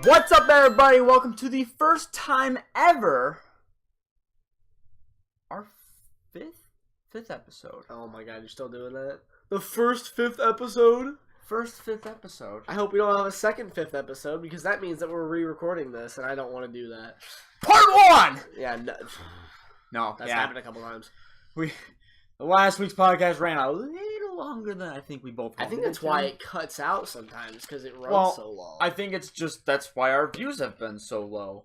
What's up, everybody? Welcome to the first time ever, our fifth episode. Oh my god, you're still doing that? The fifth episode? Fifth episode. I hope we don't have a fifth episode, because that means that we're re-recording this, and I don't want to do that. Part 1! Yeah, no. That's happened a couple times. Last week's podcast ran a little longer than I think we both wanted. I think that's why it cuts out sometimes, because it runs so long. I think it's just, that's why our views have been so low.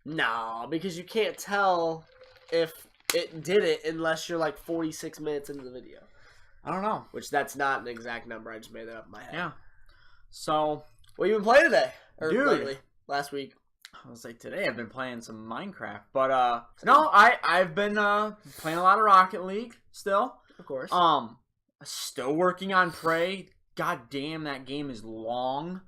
No, because you can't tell if it did it unless you're like 46 minutes into the video. I don't know. Which that's not an exact number, I just made that up in my head. Yeah. So, what you been playing today? Or dude, lately? Last week? I was like, today I've been playing some Minecraft, but no, I've been playing a lot of Rocket League still. Of course. Still working on Prey. God damn, that game is long.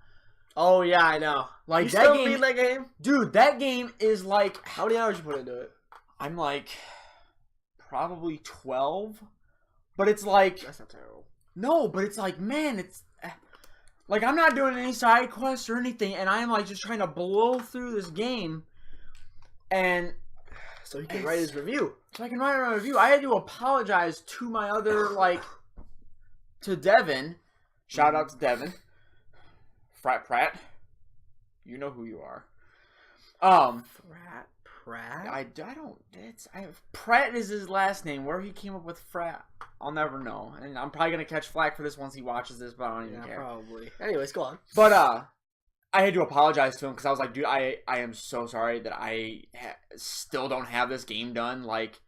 Oh yeah, I know. Like, you that still game, beat that game? Dude, that game is like, how many hours you put into it? I'm like probably 12. But it's like, that's not terrible. No, but it's like, man, it's like I'm not doing any side quests or anything, and I'm like just trying to blow through this game, and so he can write his review. So I can write a review. I had to apologize to my other to Devin. Shout out to Devin. Pratt. You know who you are. Pratt. I don't. Pratt is his last name. Where he came up with Frat, I'll never know. And I'm probably gonna catch flack for this once he watches this, but I don't even care. Probably. Anyways, go on. But I had to apologize to him because I was like, dude, I am so sorry that I still don't have this game done. Like,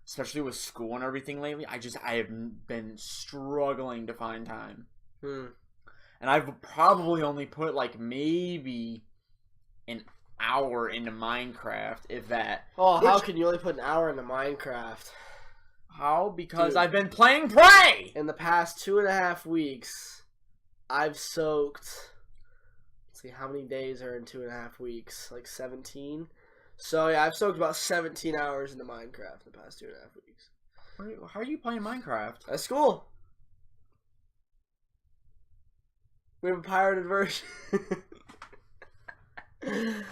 especially with school and everything lately. I have been struggling to find time. And I've probably only put maybe an hour into Minecraft, if that. Oh, how can you only put an hour into Minecraft? How? Because I've been playing Prey! In the past 2.5 weeks, I've soaked... Let's see, how many days are in 2.5 weeks? Like 17? So, yeah, I've soaked about 17 hours into Minecraft in the past 2.5 weeks. How are you playing Minecraft? At school. We have a pirated version. You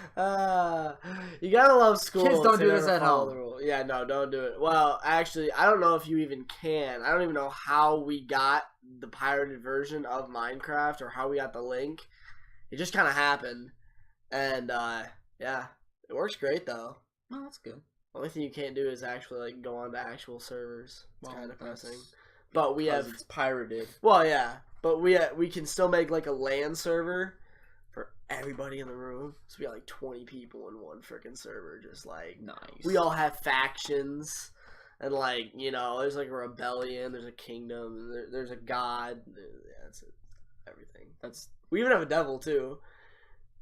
gotta love school. Kids don't do this at home. Yeah, no, don't do it. Well, actually, I don't know if you even can. I don't even know how we got the pirated version of Minecraft or how we got the link. It just kind of happened. And, yeah, it works great, though. Oh, that's good. The only thing you can't do is actually, go on to actual servers. It's kind of depressing. But we have... it's pirated. Well, yeah. But we can still make, a LAN server for everybody in the room. So we got 20 people in one freaking server, just nice. We all have factions, and there's a rebellion, there's a kingdom, there's a god. Yeah, that's it. Everything. We even have a devil too.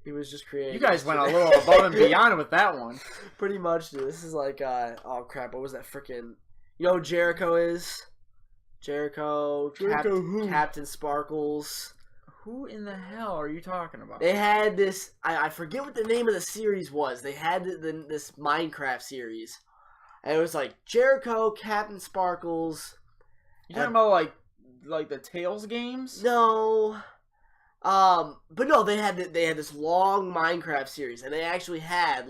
He was just created. You guys went a little above and beyond with that one. Pretty much, dude. This is oh crap, what was that freaking? You know who Jericho is? Jericho who? Captain Sparkles. Who in the hell are you talking about? They had this... I forget what the name of the series was. They had this Minecraft series. And it was Jericho, Captain Sparkles... You talking about the Tales games? No. But no, they had this long Minecraft series. And they actually had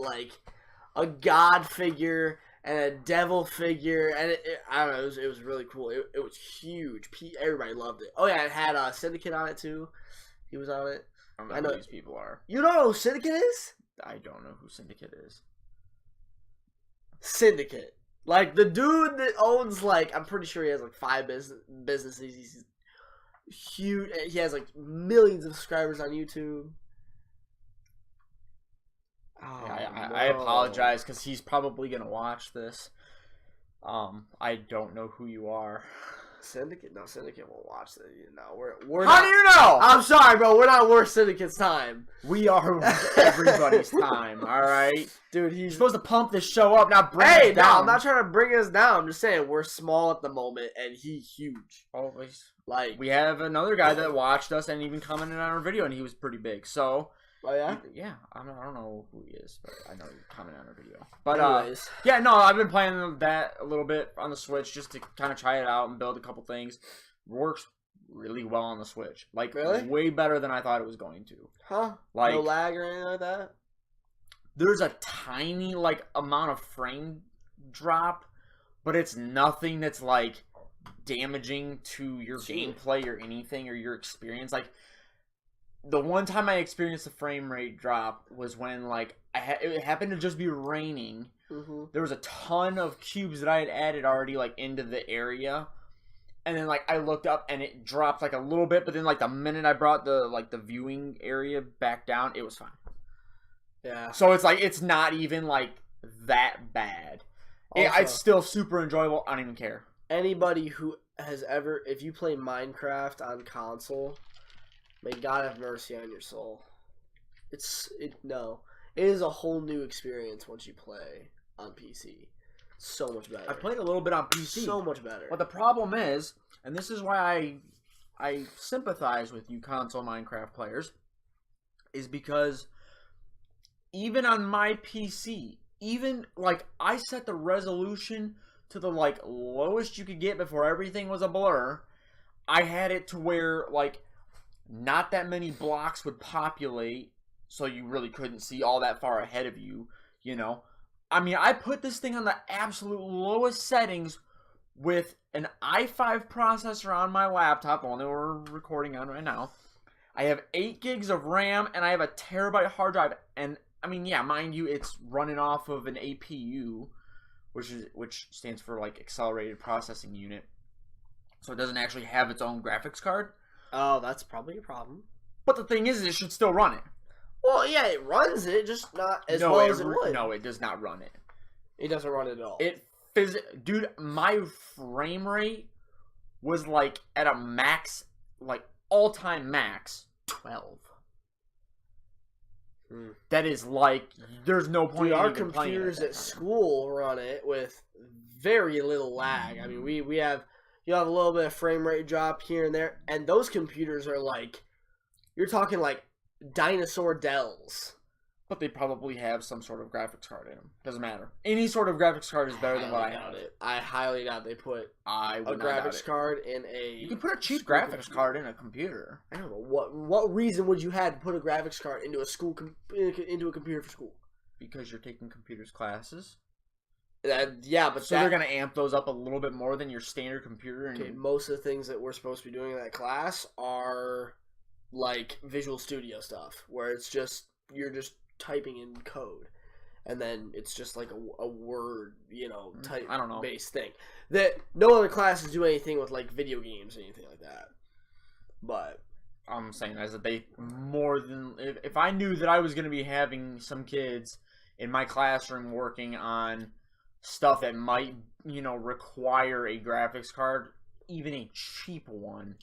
a god figure and a devil figure. And I don't know, it was really cool. It was huge. Everybody loved it. Oh yeah, it had Syndicate on it too. He was on it. I know who these people are. You don't know who Syndicate is? I don't know who Syndicate is. Syndicate. The dude that owns, I'm pretty sure he has, 5 businesses. He's huge. He has, millions of subscribers on YouTube. Oh, yeah, I apologize, because he's probably going to watch this. I don't know who you are. Syndicate? No, Syndicate won't watch that. How do you know? I'm sorry, bro. We're not worth Syndicate's time. We are everybody's time, alright? Dude, he's supposed to pump this show up, not bring us down. No, I'm not trying to bring us down. I'm just saying we're small at the moment, and he's huge. Always. We have another guy that watched us and even commented on our video, and he was pretty big, so... Oh, yeah? Yeah, I don't know who he is, but I know he commented on our video. But, anyways. Yeah, no, I've been playing that a little bit on the Switch just to kind of try it out and build a couple things. Works really well on the Switch. Like, Really? way better than I thought it was going to. Huh? Like, no lag or anything like that? there's a tiny, like, amount of frame drop, but it's nothing that's, like, damaging to your gameplay or anything or your experience. Like, the one time I experienced a frame rate drop was when, like, it happened to just be raining. Mm-hmm. There was a ton of cubes that I had added already, like, into the area. And then, like, I looked up and it dropped, like, a little bit. But then, like, the minute I brought the viewing area back down, it was fine. Yeah. So it's, like, it's not even, like, that bad. It's still super enjoyable. I don't even care. Anybody who has ever... If you play Minecraft on console, may God have mercy on your soul. No. It is a whole new experience once you play on PC. So much better. I played a little bit on PC. So much better. But the problem is, and this is why I sympathize with you console Minecraft players, is because even on my PC, even, like, I set the resolution to the, like, lowest you could get before everything was a blur. I had it to where, like, not that many blocks would populate, so you really couldn't see all that far ahead of you, you know. I mean, I put this thing on the absolute lowest settings with an i5 processor on my laptop, the one that we're recording on right now. I have 8 gigs of RAM, and I have a terabyte hard drive. And, I mean, yeah, mind you, it's running off of an APU, which stands for, like, Accelerated Processing Unit. So it doesn't actually have its own graphics card. Oh, that's probably a problem. But the thing is, it should still run it. Well, yeah, it runs it, just not as well as it would. No, it does not run it. It doesn't run it at all. Dude, my frame rate was, like, at a max, like, all-time max, 12. That is, like, there's no point in our even playing it computers at school run it with very little lag. I mean, we have... You'll have a little bit of frame rate drop here and there, and those computers are like, you're talking like dinosaur Dells. But they probably have some sort of graphics card in them. Doesn't matter. Any sort of graphics card is better than what I have. I highly doubt they put a graphics card in a... You can put a cheap graphics card in a computer. I don't know. What reason would you have to put a graphics card into a computer for school? Because you're taking computers classes. Yeah, but they're gonna amp those up a little bit more than your standard computer. Okay, most of the things that we're supposed to be doing in that class are like Visual Studio stuff, where you're just typing in code, and then it's just like a word, type I don't know based thing. That no other classes do anything with like video games or anything like that. But I'm saying is that they more than if I knew that I was gonna be having some kids in my classroom working on stuff that might, require a graphics card, even a cheap one,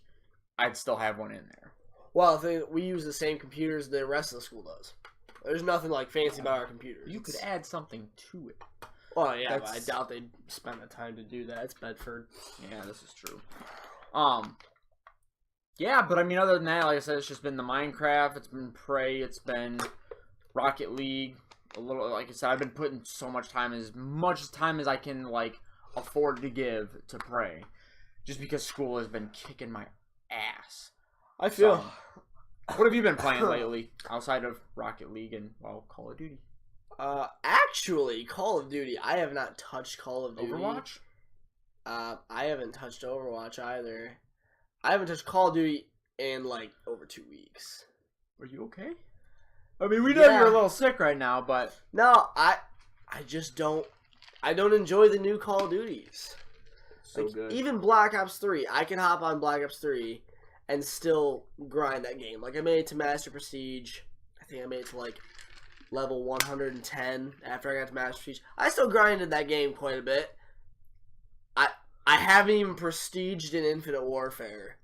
I'd still have one in there. Well, we use the same computers the rest of the school does. There's nothing like fancy about our computers. You could add something to it. Well, yeah, but I doubt they'd spend the time to do that. It's Bedford. Yeah, this is true. Yeah, but I mean, other than that, like I said, it's just been the Minecraft, it's been Prey, it's been Rocket League. A little, like I said, I've been putting so much time, as much time as I can, like, afford to give to Prey, just because school has been kicking my ass. I feel. So, what have you been playing lately outside of Rocket League and Call of Duty? Actually, Call of Duty. I have not touched Call of Duty. Overwatch? I haven't touched Overwatch either. I haven't touched Call of Duty in like over 2 weeks. Are you okay? I mean, we know you're a little sick right now, but no, I just don't. I don't enjoy the new Call of Duties. So good. Even Black Ops 3, I can hop on Black Ops 3 and still grind that game. Like I made it to Master Prestige. I think I made it to like level 110 after I got to Master Prestige. I still grinded that game quite a bit. I haven't even prestiged in Infinite Warfare,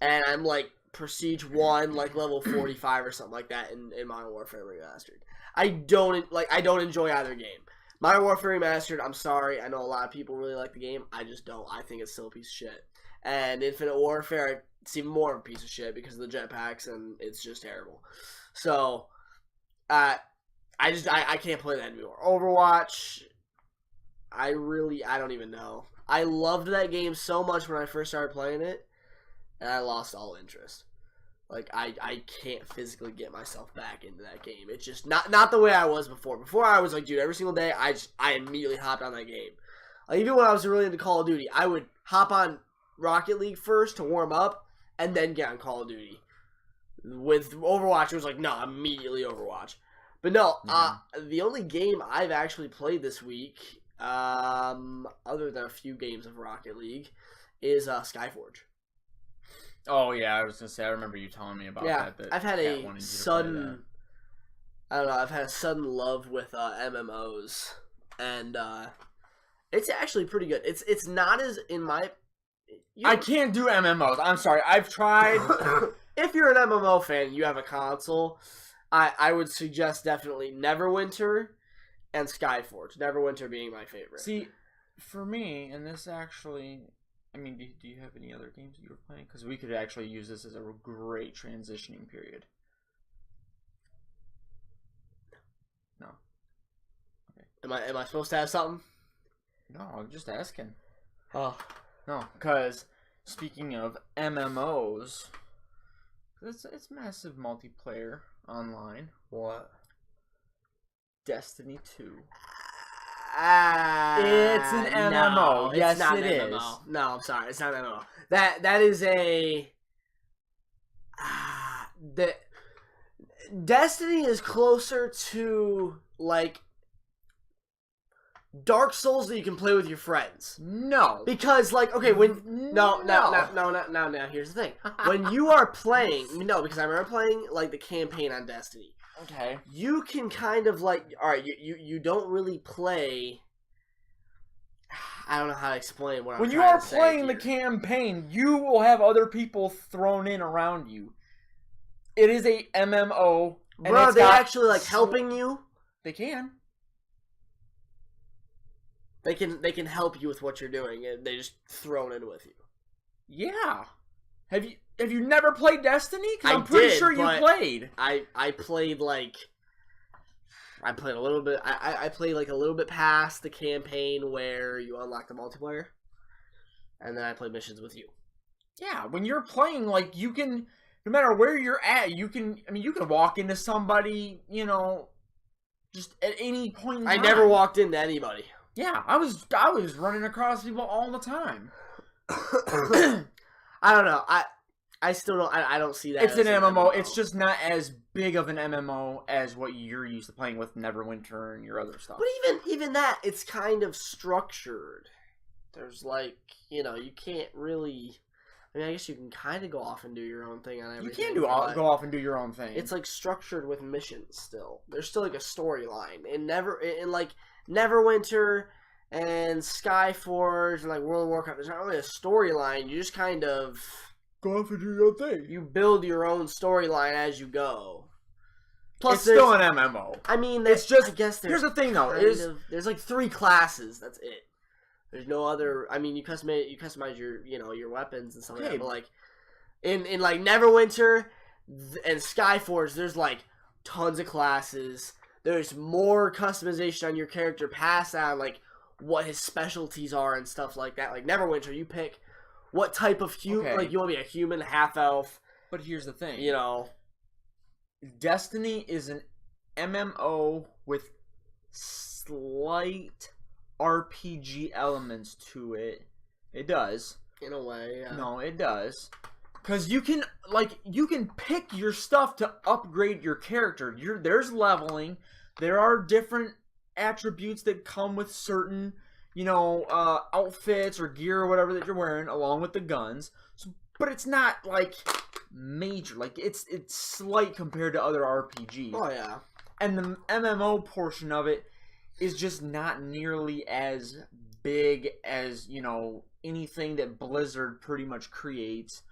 and I'm like Prestige 1, like level 45 or something like that in Modern Warfare Remastered. I don't enjoy either game. Modern Warfare Remastered, I'm sorry, I know a lot of people really like the game. I just don't. I think it's still a piece of shit. And Infinite Warfare, it's even more of a piece of shit because of the jetpacks, and it's just terrible. So, I can't play that anymore. Overwatch, I don't even know. I loved that game so much when I first started playing it. and I lost all interest. Like I can't physically get myself back into that game. It's just not the way I was before. Before I was like, dude, every single day I immediately hopped on that game. Like even when I was really into Call of Duty, I would hop on Rocket League first to warm up, and then get on Call of Duty. With Overwatch, it was like, no, immediately Overwatch. But no, the only game I've actually played this week, other than a few games of Rocket League, is Skyforge. Oh yeah, I was gonna say I remember you telling me about that. Yeah, I've had a sudden, I don't know, I've had a sudden love with MMOs, and it's actually pretty good. It's not as in my. I can't do MMOs. I'm sorry. I've tried. If you're an MMO fan, you have a console. I would suggest definitely Neverwinter and Skyforge. Neverwinter being my favorite. See, for me, and this actually, I mean, do you have any other games that you were playing? Because we could actually use this as a great transitioning period. No. Okay. Am I supposed to have something? No, I'm just asking. Oh. No, because speaking of MMOs, it's massive multiplayer online. What? Destiny 2. It's an MMO. No, yes, it's not it an is. MMO. No, I'm sorry, it's not an MMO. That is a. The Destiny is closer to like Dark Souls that you can play with your friends. No, because like okay, when no, here's the thing. When you are playing, because I remember playing like the campaign on Destiny. Okay. You can kind of like, all right, you don't really play. I don't know how to explain what I'm when trying you are to say playing here. the campaign, you will have other people thrown in around you. It is a MMO. Bro, are they actually like helping you? They can. They can help you with what you're doing, and they just thrown in with you. Yeah. Have you never played Destiny? Because I'm pretty sure you played. I played like. I played a little bit. I played like a little bit past the campaign where you unlock the multiplayer, and then I played missions with you. Yeah, when you're playing, like you can, no matter where you're at, you can. I mean, you can walk into somebody, just at any point in time. I never walked into anybody. Yeah, I was running across people all the time. I don't know. I still don't. I don't see that. It's an MMO. It's just not as big of an MMO as what you're used to playing with Neverwinter and your other stuff. But even that, it's kind of structured. There's like you can't really. I mean, I guess you can kind of go off and do your own thing on everything. You can go off and do your own thing. It's like structured with missions still. There's still like a storyline. Like Neverwinter and Skyforge and like World of Warcraft, there's not really a storyline. You just kind of go off and do your own thing. You build your own storyline as you go. Plus, it's still an MMO. I mean, it's just. I guess here's the thing, though. There's like 3 classes. That's it. There's no other. I mean, you customize your your weapons and stuff like that. But like in like Neverwinter and Skyforge, there's like tons of classes. There's more customization on your character past on like what his specialties are and stuff like that. Like Neverwinter, you pick what type of human. Like you want to be a human, half elf. But here's the thing. Destiny is an MMO with slight RPG elements to it. It does. In a way, yeah. No, it does. Because you can pick your stuff to upgrade your character. There's leveling. There are different attributes that come with certain, outfits or gear or whatever that you're wearing, along with the guns. But it's not like major. Like it's slight compared to other RPGs. Oh yeah. And the MMO portion of it is just not nearly as big as anything that Blizzard pretty much creates.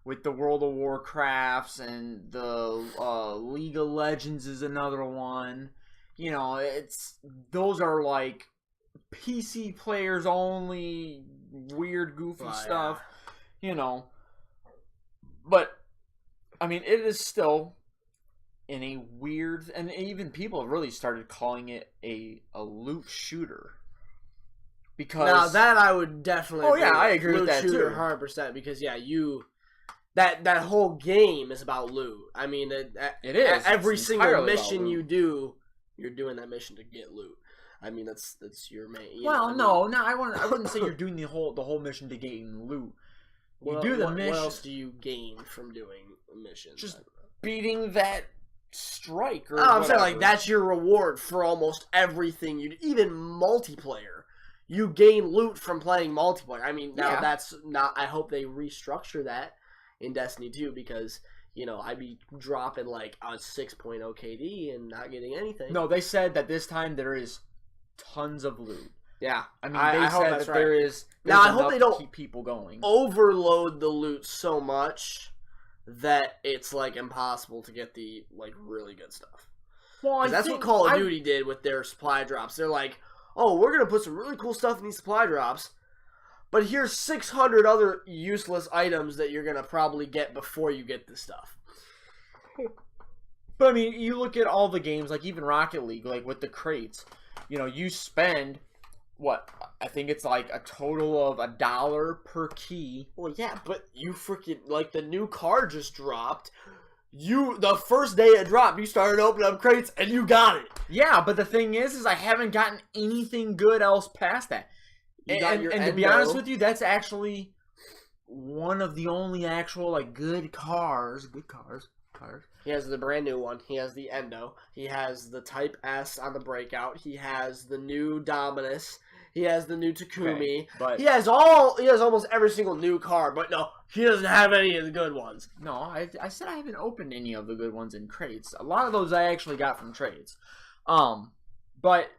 With the World of Warcrafts and the League of Legends is another one. Those are like PC players only, weird, goofy stuff. Yeah. But I mean, it is still in a weird, and even people have really started calling it a loot shooter. Because now that I would definitely. Oh yeah, I agree with that shooter, too. 100%. Because that whole game is about loot. I mean, It is. Every It's single entirely about mission loot. you do, you're doing that mission to get loot. I mean, that's your main. Well, no, I wouldn't say you're doing the whole mission to gain loot. You do the mission. What else do you gain from doing missions? Just beating that strike. Or I'm saying like that's your reward for almost everything you do. Even multiplayer. You gain loot from playing multiplayer. I mean, now that's not. I hope they restructure that in Destiny 2 because I'd be dropping like a 6.0 KD and not getting anything. No, they said that this time there is tons of loot. Yeah, I mean, they said that there is. Now I hope they don't keep people going. Overload the loot so much that it's like impossible to get the like really good stuff. Well, that's what Call of Duty did with their supply drops. They're like, oh, we're going to put some really cool stuff in these supply drops, but here's 600 other useless items that you're going to probably get before you get this stuff. But, I mean, you look at all the games, like even Rocket League, like with the crates, you spend, I think it's like a total of $1 per key. Well, yeah, but you freaking, like the new car just dropped. The first day it dropped, you started opening up crates and you got it. Yeah, but the thing is I haven't gotten anything good else past that. And to be honest with you, that's actually one of the only actual like good cars. He has the brand new one. He has the Endo. He has the Type S on the Breakout. He has the new Dominus. He has the new Takumi. Okay, but he has almost every single new car, but no, he doesn't have any of the good ones. No, I said I haven't opened any of the good ones in crates. A lot of those I actually got from trades. But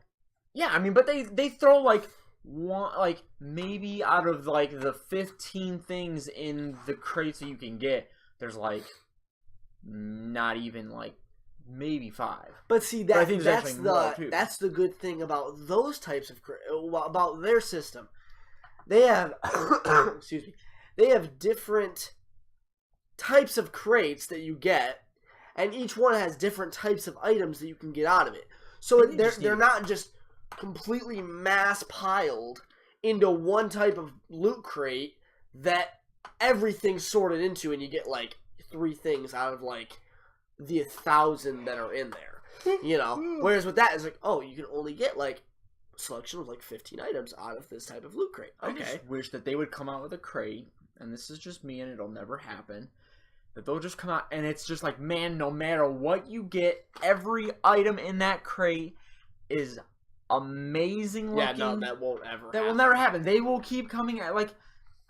yeah, I mean, but they throw like one, like maybe out of like the 15 things in the crates that you can get, there's like not even like maybe 5. But see, that's the good thing about those types of about their system. They have excuse me. They have different types of crates that you get, and each one has different types of items that you can get out of it. So they're not just completely mass piled into one type of loot crate that everything's sorted into, and you get like 3 things out of like the 1,000 that are in there. Whereas with that, it's like, oh, you can only get like a selection of like 15 items out of this type of loot crate. I just wish that they would come out with a crate, and this is just me, and it'll never happen, that they'll just come out, and it's just like, man, no matter what you get, every item in that crate is amazing looking. Yeah, no, that won't ever That will never happen. They will keep coming at, like...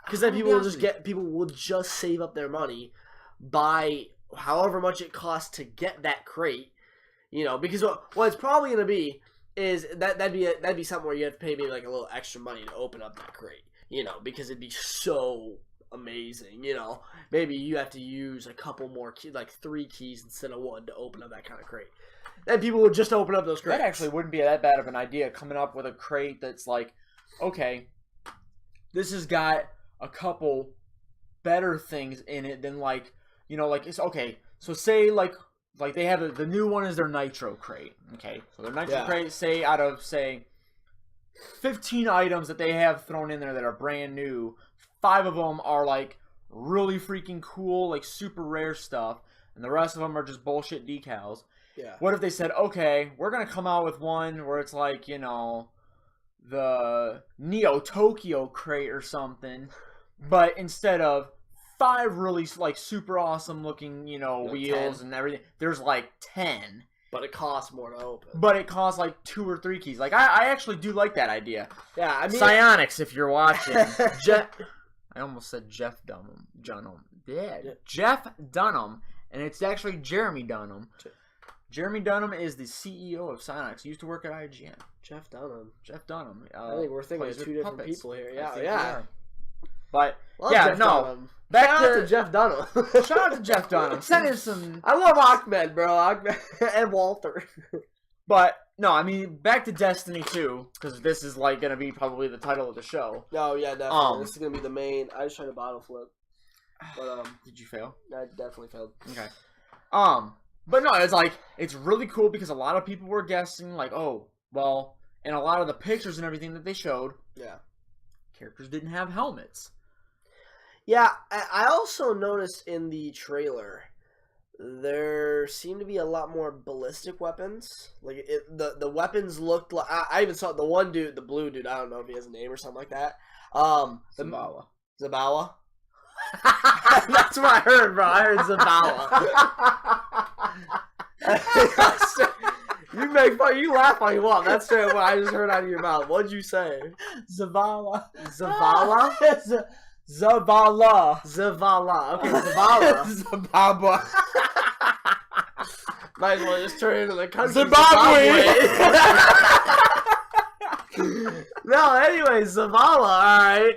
Because then people will just save up their money, buy however much it costs to get that crate, because what it's probably going to be is that'd be something where you have to pay maybe like a little extra money to open up that crate, because it'd be so amazing, maybe you have to use a couple more keys, like 3 keys instead of 1 to open up that kind of crate. Then people would just open up those crates. That actually wouldn't be that bad of an idea, coming up with a crate that's like, okay, this has got a couple better things in it than like, like it's okay. So say like they have the new one is their Nitro crate. Okay, so their Nitro crate, say out of 15 items that they have thrown in there that are brand new, 5 of them are like really freaking cool, like super rare stuff, and the rest of them are just bullshit decals. Yeah. What if they said, okay, we're gonna come out with one where it's like, the Neo Tokyo crate or something, but instead of 5 really like super awesome looking, wheels 10. And everything, there's like 10. But it costs more to open. But it costs like 2 or 3 keys. Like I actually do like that idea. Yeah, I mean, Psionics, if you're watching. I almost said Jeff Dunham. Jeff Dunham, and it's actually Jeremy Dunham. Jeremy Dunham is the CEO of Psionics. He used to work at IGN. Jeff Dunham. I think we're thinking of 2 different puppets. people here. Yeah. But Jeff Dunham. Shout out to Jeff Dunham. Shout out to Jeff Dunham. Send him some. I love Ahmed, bro. Ahmed and Walter. But no, I mean back to Destiny 2, because this is like gonna be probably the title of the show. Oh yeah, definitely. This is gonna be the main. I just tried to bottle flip, but did you fail? I definitely failed. Okay. But no, it's really cool because a lot of people were guessing like, oh, well, and a lot of the pictures and everything that they showed, yeah, characters didn't have helmets. Yeah, I also noticed in the trailer there seemed to be a lot more ballistic weapons. Like the weapons looked like I even saw the one dude, the blue dude. I don't know if he has a name or something like that. Zavala. Zavala. That's what I heard, bro. I heard Zavala. You make fun. You laugh all you want. That's what I just heard out of your mouth. What'd you say? Zavala. Zavala. Zavala. Zavala. Okay, Zavala. Zababa. Might as well just turn it into the country. Zimbabwe. No, anyway, Zavala. All right,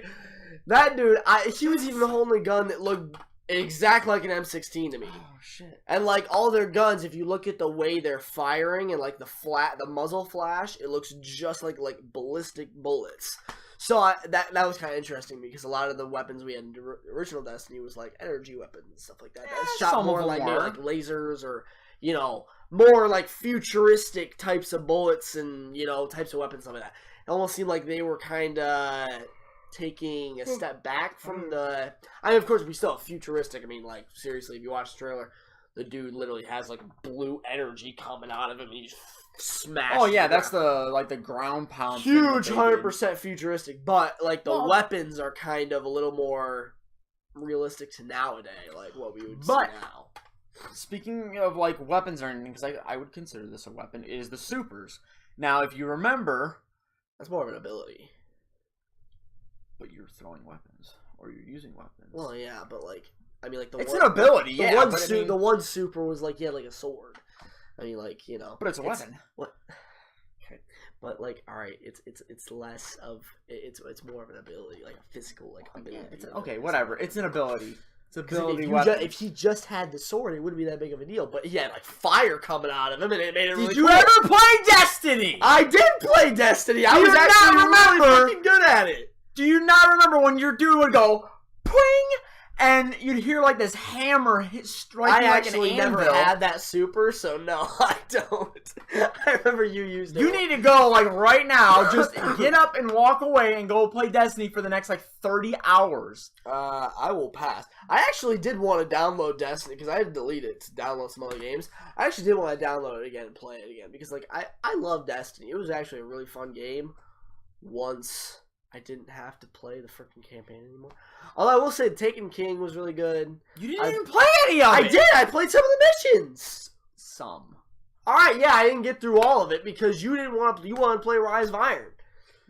that dude. He was even holding a gun that looked exactly like an M16 to me. Oh shit! And like all their guns, if you look at the way they're firing and like the muzzle flash, it looks just like ballistic bullets. So that was kind of interesting because a lot of the weapons we had in the original Destiny was like energy weapons and stuff like that. That shot more like maybe like lasers or more like futuristic types of bullets and types of weapons, stuff like that. It almost seemed like they were kind of taking a step back from the. I mean, of course, we still have futuristic. I mean, like seriously, if you watch the trailer, the dude literally has like blue energy coming out of him, and he just smashes. Oh yeah, that's the ground pound. Huge, 100% futuristic, but like the weapons are kind of a little more realistic to nowadays, like what we would see now. Speaking of like weapons or anything, because I would consider this a weapon, is the supers. Now, if you remember, that's more of an ability. But you're throwing weapons, or you're using weapons. Well, yeah, but like, I mean, like it's an ability. The one super was like like a sword. I mean, like but it's a weapon. What? Okay, but like, all right, it's less of it's more of an ability, like a physical ability. Yeah, okay, whatever. It's an ability. It's ability weapon. If he just had the sword, it wouldn't be that big of a deal. But he had like fire coming out of him, and it made it really cool. Did you ever play Destiny? I did play Destiny. I was actually really fucking good at it. Do you not remember when your dude would go, ping, and you'd hear like this hammer striking like an anvil? I actually never had that super, so no, I don't. I remember you used it. You need to go like right now, just get up and walk away and go play Destiny for the next like 30 hours. I will pass. I actually did want to download Destiny because I had to delete it to download some other games. I actually did want to download it again and play it again because like I love Destiny. It was actually a really fun game once I didn't have to play the freaking campaign anymore. Although I will say Taken King was really good. You didn't even play any of it! I did! I played some of the missions! Some. Alright, yeah, I didn't get through all of it because you didn't want to. You wanted to play Rise of Iron.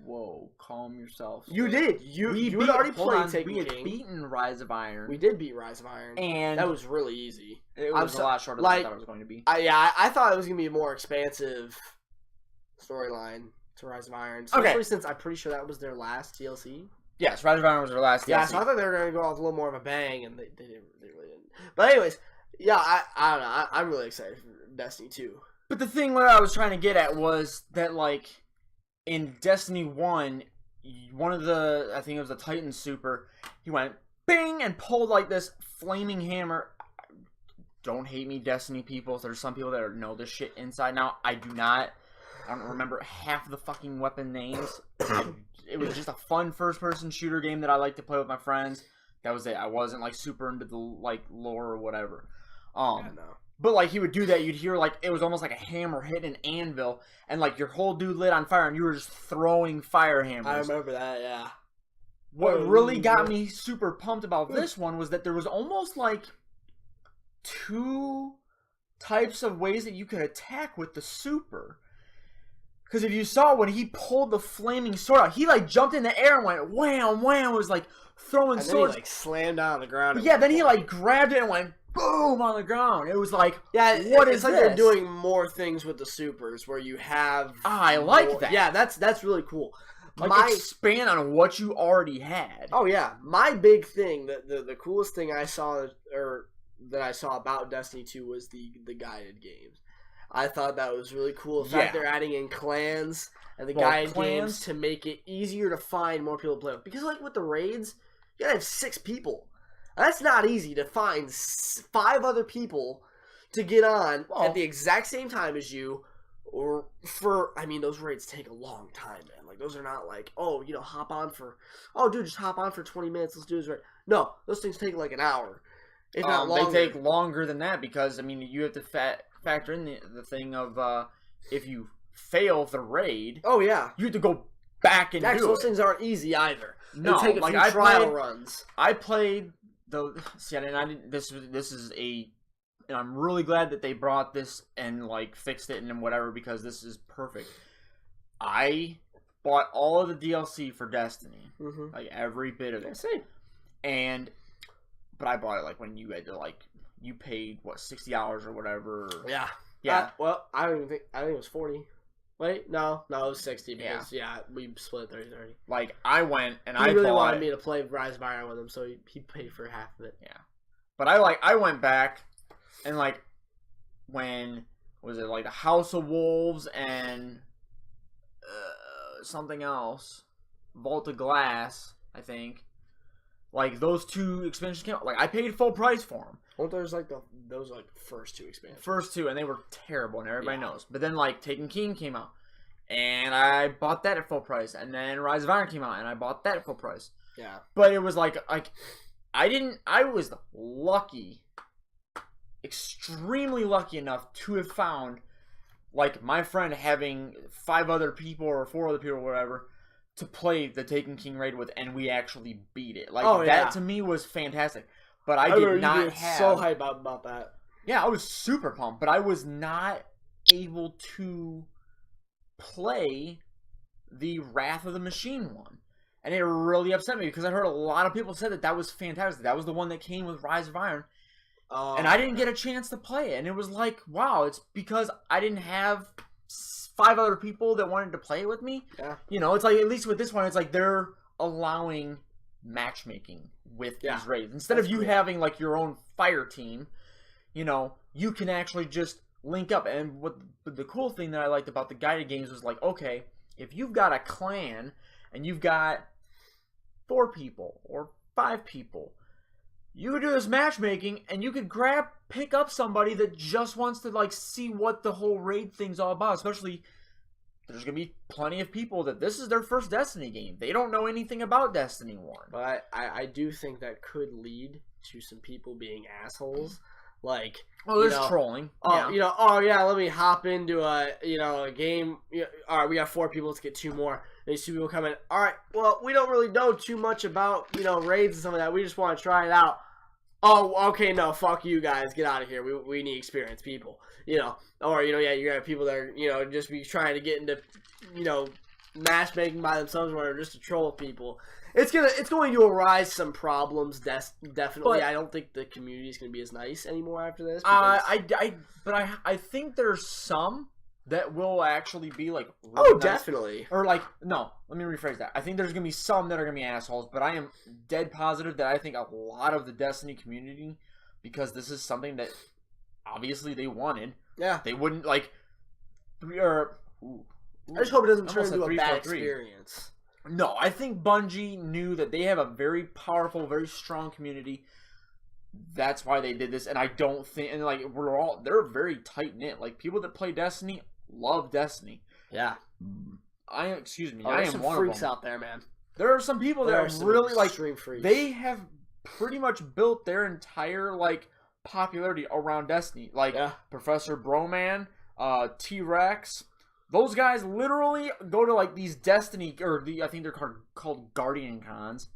Whoa, calm yourself. You did. You had already played Taken King. We had beaten Rise of Iron. We did beat Rise of Iron. And that was really easy. It was a lot shorter than I thought it was going to be. I thought it was going to be a more expansive storyline to Rise of Iron. Especially since I'm pretty sure that was their last DLC. Yes, Rise of Iron was their last DLC. Yeah, so I thought they were going to go off a little more of a bang, and they really didn't. But anyways, yeah, I don't know. I'm really excited for Destiny 2. But the thing what I was trying to get at was that, like, in Destiny 1, one of the, I think it was the Titan Super, he went bing and pulled, like, this flaming hammer. Don't hate me, Destiny people. There's some people that know this shit inside now. I do not. I don't remember half the fucking weapon names. It was just a fun first-person shooter game that I like to play with my friends. That was it. I wasn't like super into the like lore or whatever. Yeah, no. But like he would do that, you'd hear like it was almost like a hammer hitting an anvil, and like your whole dude lit on fire, and you were just throwing fire hammers. I remember that. Yeah. What really got me super pumped about this one was that there was almost like two types of ways that you could attack with the super. Because if you saw when he pulled the flaming sword out, he like jumped in the air and went wham, wham, was like throwing swords. And then he like slammed down on the ground. Yeah, then he like grabbed it and went boom on the ground. It was like, yeah, what is it's like this? they're doing more things with the supers where you have. I like that. Yeah, that's really cool. Like expand on what you already had. Oh yeah, my big thing, the coolest thing I saw that I saw about Destiny 2 was the guided games. I thought that was really cool. The fact they're adding in clans and the guided games to make it easier to find more people to play with. Because like with the raids, you gotta have 6 people. That's not easy to find 5 other people to get on at the exact same time as you Or those raids take a long time, man. Like, those are not like, just hop on for 20 minutes, let's do this raid. No, those things take like an hour, if not longer. They take longer than that because, I mean, you have to factor in the thing of if you fail the raid, oh yeah, you have to go back and do it. Those things aren't easy either. No, they take a few trial runs. I played and I didn't. This is and I'm really glad that they brought this and like fixed it and whatever because this is perfect. I bought all of the DLC for Destiny, like every bit of it. But I bought it like when you had to you paid what $60 or whatever. Yeah. I don't think it was 40. Wait, no, it was 60 because we split 30-30. Like I went and he really wanted me to play Rise of Iron with him, so he paid for half of it. Yeah, but I went back and when was it the House of Wolves and something else, Vault of Glass, I think. Those two expansions came out. I paid full price for them. Well, there's those first two expansions. First two, and they were terrible, and everybody knows. But then Taken King came out, and I bought that at full price. And then Rise of Iron came out, and I bought that at full price. Yeah. But it was I was lucky, extremely lucky enough to have found my friend having 5 other people or 4 other people or whatever to play the Taken King raid with, and we actually beat it. That to me was fantastic. But I did not have... so hyped about that. Yeah, I was super pumped, but I was not able to play the Wrath of the Machine one. And it really upset me because I heard a lot of people say that was fantastic. That was the one that came with Rise of Iron. And I didn't get a chance to play it. And it was wow, it's because I didn't have 5 other people that wanted to play it with me. Yeah. It's at least with this one, it's they're allowing matchmaking with these raids. Instead of you having your own fire team, you can actually just link up. And what the cool thing that I liked about the guided games was okay, if you've got a clan and you've got 4 people or 5 people, you could do this matchmaking and you could pick up somebody that just wants to see what the whole raid thing's all about. Especially, there's going to be plenty of people that this is their first Destiny game. They don't know anything about Destiny 1. But I do think that could lead to some people being assholes. There's trolling. Let me hop into a game. All right, we got 4 people. Let's get 2 more. And these 2 people come in. All right, well, we don't really know too much about raids and some of that. We just want to try it out. Oh, okay, no, fuck you guys. Get out of here. We need experienced people. Or you're gonna have people that are just be trying to get into matchmaking by themselves or whatever, just to troll people. It's going to arise some problems. Definitely. I don't think the community is going to be as nice anymore after this. I think there's some that will actually be really nice. Definitely. Or no, let me rephrase that. I think there's going to be some that are going to be assholes, but I am dead positive that I think a lot of the Destiny community, because this is something that obviously they wanted. Yeah. They wouldn't I just hope it doesn't turn into a bad experience. No, I think Bungie knew that they have a very powerful, very strong community. That's why they did this, and I don't think, and they're very tight knit. People that play Destiny love Destiny. Yeah. I am one of them. There's some freaks out there, man. There are some people that are really extreme freaks. They have pretty much built their entire popularity around Destiny. Professor Broman, T-Rex. Those guys literally go to these Destiny, I think they're called Guardian Cons.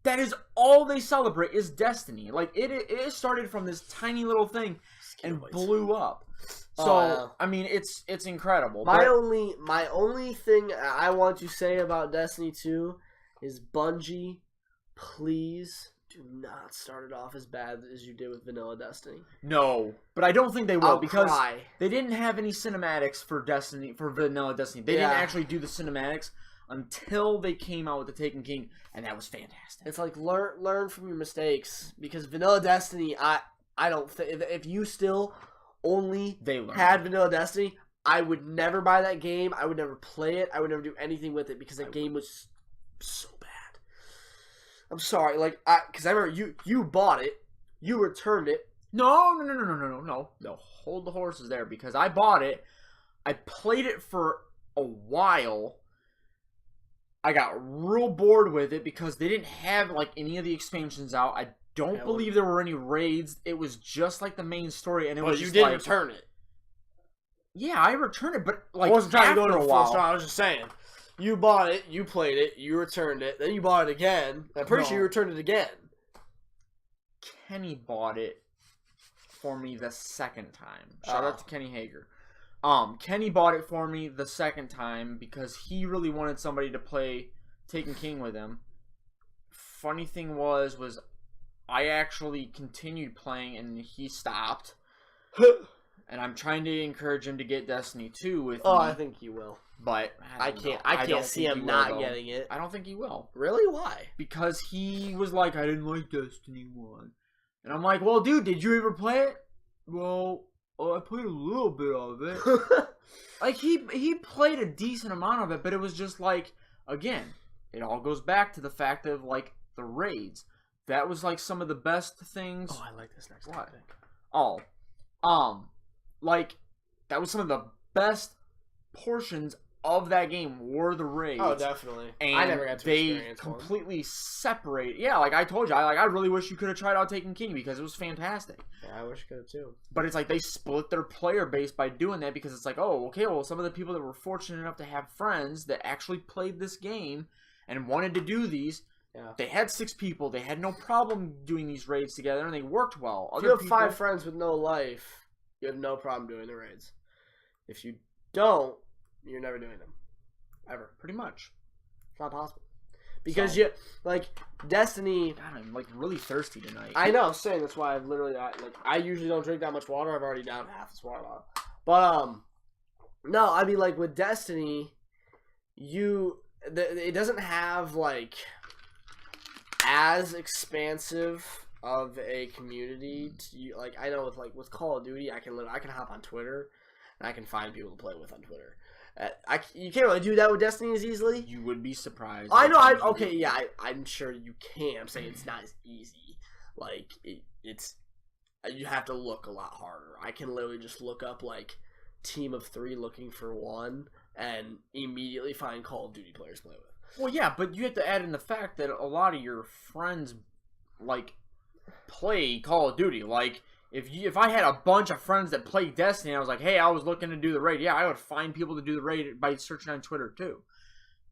That is all they celebrate is Destiny. It started from this tiny little thing and blew up. So I mean, it's incredible. My only thing I want to say about Destiny 2 is Bungie, please do not start it off as bad as you did with Vanilla Destiny. No, but I don't think they will because cry. They didn't have any cinematics for Vanilla Destiny. They didn't actually do the cinematics until they came out with the Taken King, and that was fantastic. It's learn from your mistakes, because Vanilla Destiny, I don't think if you still only had Vanilla Destiny, I would never buy that game. I would never play it. I would never do anything with it because that game was so bad. I'm sorry, because I remember you bought it, you returned it. No. Hold the horses there because I bought it. I played it for a while. I got real bored with it because they didn't have like any of the expansions out. I don't believe there were any raids. It was just like the main story, and it was. You just did like, return it. Yeah, I returned it, but like I wasn't trying to go to a the while. full start. I was just saying, you bought it, you played it, you returned it, then you bought it again. I'm pretty sure you returned it again. Kenny bought it for me the second time. Shout out to Kenny Hager. Kenny bought it for me the second time because he really wanted somebody to play Taken King with him. Funny thing was I actually continued playing and he stopped. And I'm trying to encourage him to get Destiny 2 with me. Oh, I think he will. But I can't see him not getting it. I don't think he will. Really? Why? Because he was like, I didn't like Destiny 1. And I'm like, well, dude, did you ever play it? Well, I played a little bit of it. Like, he played a decent amount of it, but it was just like, again, it all goes back to the fact of, like, the raids. That was, like, some of the best things. Oh, I like this next topic. Oh. Like, that was some of the best portions of that game were the raids. Oh, definitely. And I never got to experience they completely separate. Yeah, like I told you, I really wish you could have tried out Taken King because it was fantastic. Yeah, I wish I could have too. But it's like they split their player base by doing that because it's like, oh, okay, well, some of the people that were fortunate enough to have friends that actually played this game and wanted to do these, they had 6 people. They had no problem doing these raids together, and they worked well. If you have 5 friends with no life, you have no problem doing the raids. If you don't, you're never doing them. Ever. Pretty much. It's not possible. Because you, like, Destiny... God, I'm, like, really thirsty tonight. I know, same. That's why I've literally, I usually don't drink that much water. I've already down half this water bottle. But, no, I mean, like, with Destiny, it doesn't have, like, as expansive of a community like I know with Call of Duty I can hop on Twitter and I can find people to play with on Twitter. You can't really do that with Destiny as easily. You would be surprised. I know. I'm sure you can. I'm saying it's not as easy. Like it's you have to look a lot harder. I can literally just look up like team of 3 looking for 1 and immediately find Call of Duty players to play with. Well, yeah, but you have to add in the fact that a lot of your friends, like, play Call of Duty. Like, if I had a bunch of friends that play Destiny, and I was like, hey, I was looking to do the raid. Yeah, I would find people to do the raid by searching on Twitter too.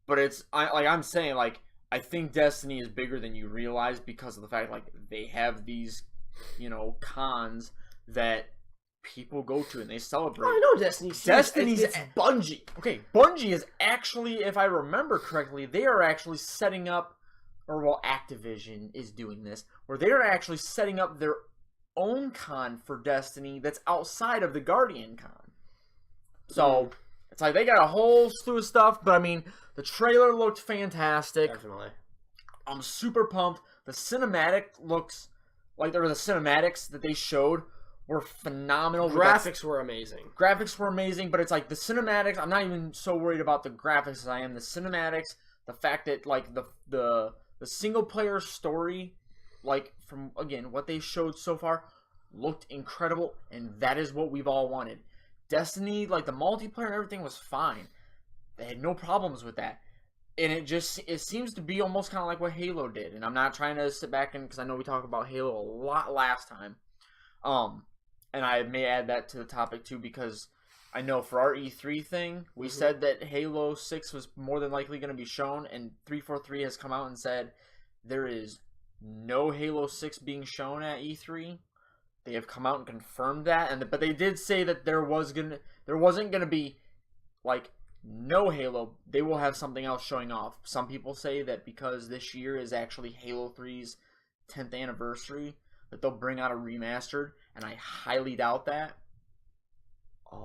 But I'm saying, like, I think Destiny is bigger than you realize because of the fact, like, they have these, cons that people go to and they celebrate. I know Destiny's it's Bungie. Okay, Bungie is actually, if I remember correctly, they are actually setting up, Activision is doing this, where they are actually setting up their own con for Destiny that's outside of the Guardian con. So, it's like they got a whole slew of stuff, but I mean, the trailer looked fantastic. Definitely. I'm super pumped. The cinematic looks like the cinematics that they showed were phenomenal. Graphics were amazing. But it's like the cinematics, I'm not even so worried about the graphics as I am the cinematics, the fact that like the single player story, like from again what they showed so far, looked incredible, and that is what we've all wanted. Destiny, like the multiplayer and everything was fine. They had no problems with that. And it seems to be almost kind of like what Halo did. And I'm not trying to sit back because I know we talked about Halo a lot last time. And I may add that to the topic too because I know for our E3 thing, we said that Halo 6 was more than likely going to be shown, and 343 has come out and said there is no Halo 6 being shown at E3. They have come out and confirmed that, but they did say that there wasn't going to be like no Halo. They will have something else showing off. Some people say that because this year is actually Halo 3's 10th anniversary, that they'll bring out a remastered, and I highly doubt that.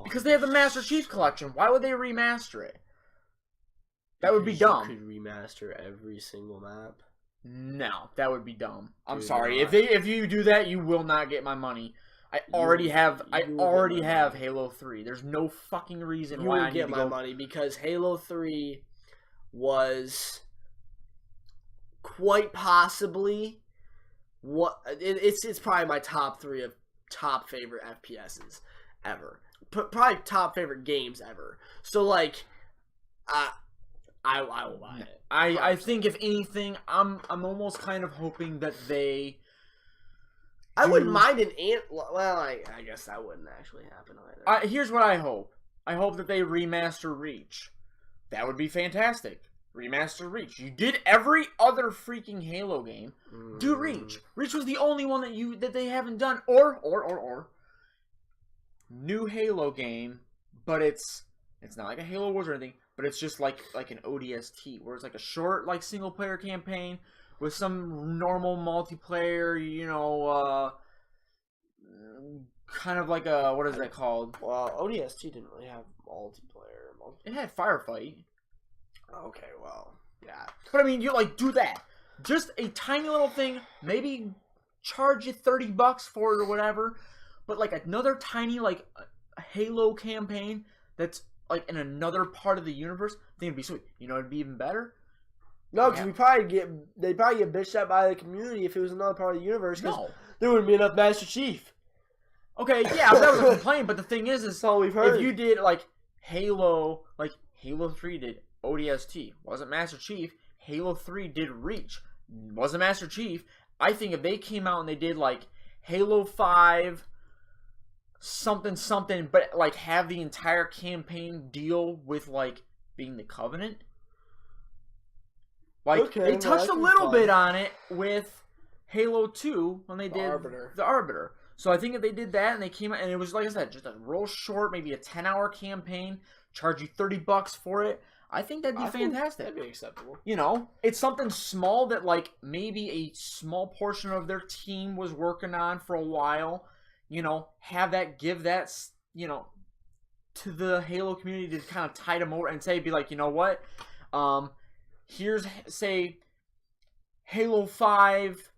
Because they have the Master Chief Collection. Why would they remaster it? That would be dumb. You could remaster every single map. No, that would be dumb. I'm sorry. If you do that, you will not get my money. I already have Halo 3. There's no fucking reason why I need to get my money because Halo 3 was quite possibly it's probably my top 3 of top favorite FPSs ever. Probably top favorite games ever. So like, I will buy it. I think if anything, I'm almost kind of hoping that they. I wouldn't mind an ant. Well, I guess that wouldn't actually happen either. Here's what I hope. I hope that they remaster Reach. That would be fantastic. Remaster Reach. You did every other freaking Halo game. Do Reach. Reach was the only one that they haven't done. Or new Halo game, but it's not like a Halo Wars or anything, but it's just like an ODST, where it's like a short like single player campaign with some normal multiplayer, kind of like a, what is that called? Well, ODST didn't really have multiplayer. It had Firefight. Okay, well, yeah. But I mean, you like do that. Just a tiny little thing, maybe charge you $30 for it or whatever, but like another tiny like a Halo campaign that's like in another part of the universe, I think it'd be sweet. You know, it'd be even better. No, because they'd probably get bitched at by the community if it was another part of the universe. No, there wouldn't be enough Master Chief. Okay, yeah, that was a complaint, but the thing is all we've heard. If you did like Halo 3 did ODST, wasn't Master Chief. Halo 3 did Reach, wasn't Master Chief. I think if they came out and they did like Halo 5 something, but like have the entire campaign deal with like being the Covenant. Like they touched a little bit on it with Halo 2 when they did the Arbiter. So I think if they did that and they came out and it was, like I said, just a real short, maybe a 10-hour campaign, charge you $30 for it, I think that'd be fantastic. That'd be acceptable. You know, it's something small that like maybe a small portion of their team was working on for a while. You know, give that, to the Halo community to kind of tide them over and be like, you know what? Here's, say, Halo 5,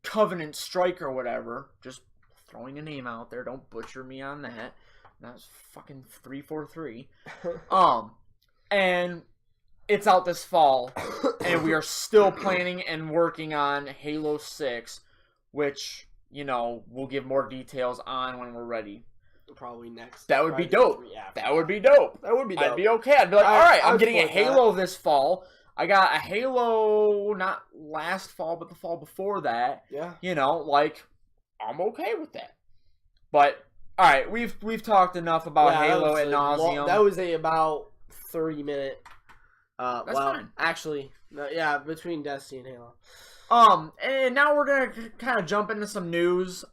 Covenant Strike or whatever. Just throwing a name out there. Don't butcher me on that. That's fucking 343. And it's out this fall, and we are still planning and working on Halo 6, which, we'll give more details on when we're ready. Probably next. That would be dope. That would be dope. I'd be okay. I'd be like, all right, I'm getting a Halo this fall. I got a Halo, not last fall, but the fall before that. Yeah. I'm okay with that. But all right, we've talked enough about Halo ad nauseum. That was about 30-minute. That's fine. Actually, between Destiny and Halo. And now we're gonna kind of jump into some news.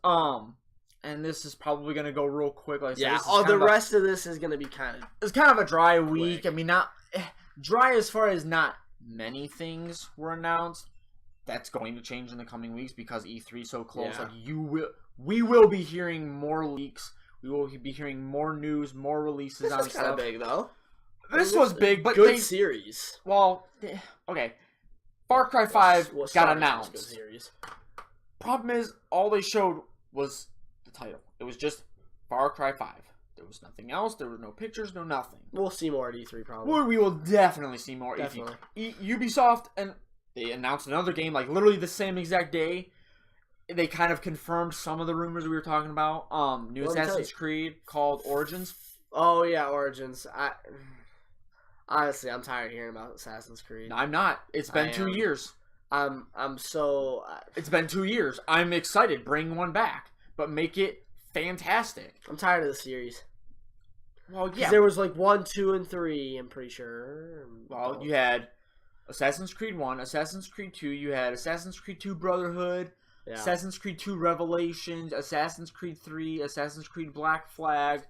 And this is probably gonna go real quick. Like the rest of this is gonna be it's kind of a dry week. Quick. I mean, not dry as far as not many things were announced. That's going to change in the coming weeks because E3 is so close. Yeah. Like we will be hearing more leaks. We will be hearing more news, more releases on stuff. This was kind of big, though. This was big, but good series. Well, okay. Far Cry 5 got announced. Good series. Problem is, all they showed was the title. It was just Far Cry 5. There was nothing else. There were no pictures, no nothing. We'll see more at E3 probably. We will definitely see more at E3. Ubisoft, and they announced another game like literally the same exact day. They kind of confirmed some of the rumors we were talking about. New Assassin's Creed called Origins. Oh yeah, Origins. Honestly, I'm tired of hearing about Assassin's Creed. No, I'm not. It's been 2 years. I'm so. It's been 2 years. I'm excited. Bring one back, but make it fantastic. I'm tired of the series. Well, yeah. There was like 1, 2, and 3. I'm pretty sure. Well, you had Assassin's Creed 1, Assassin's Creed 2. You had Assassin's Creed 2 Brotherhood, Assassin's Creed 2 Revelations, Assassin's Creed 3, Assassin's Creed Black Flag,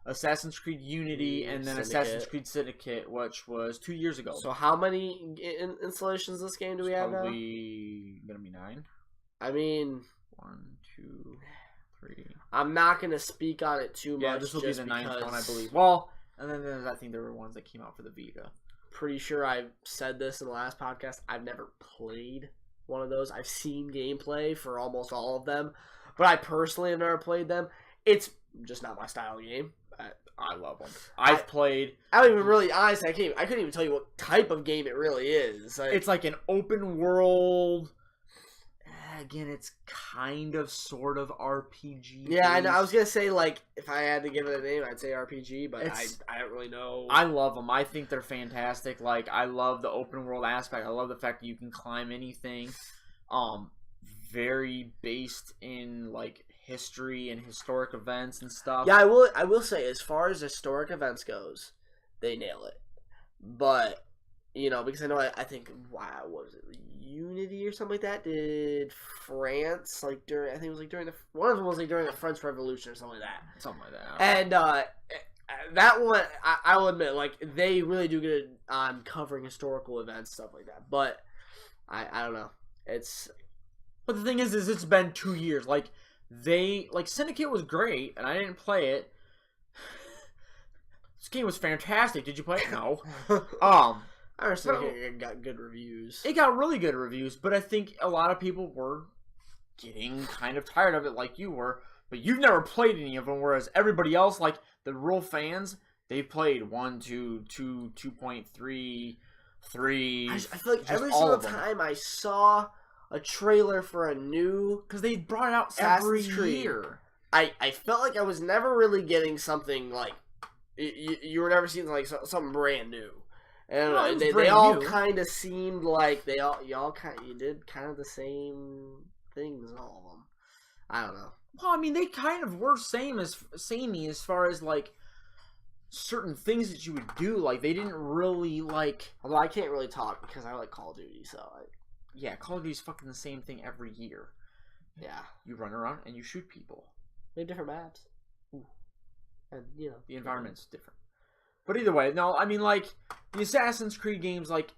Assassin's Creed Unity, and then Assassin's Creed Syndicate, which was 2 years ago. So how many installations of this game do we have now? Probably gonna be 9. I mean, 1, 2, 3. I'm not gonna speak on it too much. Yeah, this will be the 9th one, I believe. Well, and then I think there were ones that came out for the Vita. Pretty sure I said this in the last podcast. I've never played one of those. I've seen gameplay for almost all of them, but I personally have never played them. It's just not my style of game. I love them. I've played. I don't even really, honestly, I couldn't even tell you what type of game it really is. It's like an open world. again, it's kind of sort of RPG. Yeah, I know. I was gonna say like if I had to give it a name, I'd say RPG, but I don't really know. I love them. I think they're fantastic. Like I love the open world aspect. I love the fact that you can climb anything. Very based in like history and historic events and stuff. Yeah, I will say as far as historic events goes, they nail it. But because I know I think what was it, Unity or something like that? Did France like during? I think it was like during one of them was like during the French Revolution or something like that. Something like that. And that one, I will admit, like they really do good on covering historical events, stuff like that. But I don't know. But the thing is it's been 2 years. Like Syndicate was great, and I didn't play it. This game was fantastic. Did you play it? No. I understand it got good reviews. It got really good reviews, but I think a lot of people were getting kind of tired of it like you were. But you've never played any of them, whereas everybody else, like the real fans, they've played 1, 2, 2, 2.3, 3. I feel like every single time I saw a trailer for a new... Because they brought it out every year. I felt like I was never really getting something like... You were never seeing like something brand new. And they all kind of seemed like you did kind of the same things, all of them. I don't know. Well, I mean, they kind of were samey as far as like certain things that you would do. Like they didn't really like. Although I can't really talk because I like Call of Duty, so yeah, Call of Duty's fucking the same thing every year. Yeah, you run around and you shoot people. They have different maps. Ooh. And the environment's different. But either way, no, I mean, like, the Assassin's Creed games, like,